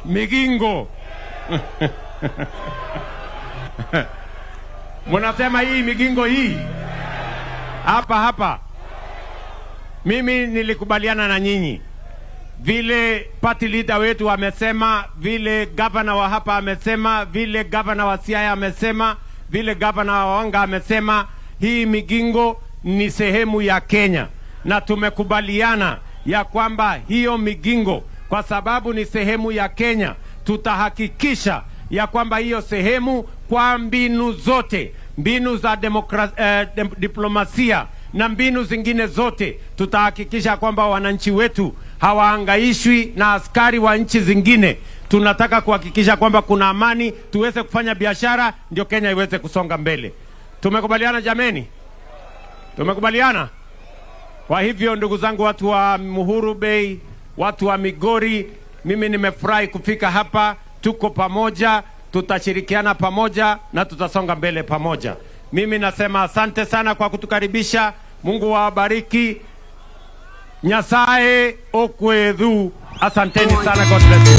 Migingo. Munasema hii Migingo hii hapa. Mimi nilikubaliana na nyinyi vile party leader wetu amesema, vile governor wa hapa amesema, vile governor wa Siaya amesema, vile governor wa Wanga amesema. Hii Migingo ni sehemu ya Kenya, na tumekubaliana ya kwamba hiyo Migingo, kwa sababu ni sehemu ya Kenya, tutahakikisha ya kwamba hiyo sehemu kwa mbinu zote, mbinu za diplomasia na mbinu zingine zote, tutahakikisha kwamba wananchi wetu hawaangaishwi na askari wa nchi zingine. Tunataka kuhakikisha kwamba kuna amani, tuweze kufanya biashara, ndio Kenya iweze kusonga mbele. Tumekubaliana jameni? Tumekubaliana? Kwa hivyo ndugu zangu, watu wa Muhuru Bay, watu wa Migori, mimi nimefurahi kufika hapa. Tuko pamoja, tutashirikiana pamoja na tutasonga mbele pamoja. Mimi nasema asante sana kwa kutukaribisha. Mungu wabariki. Nyasaye okwedhu. Asanteni sana. God bless you.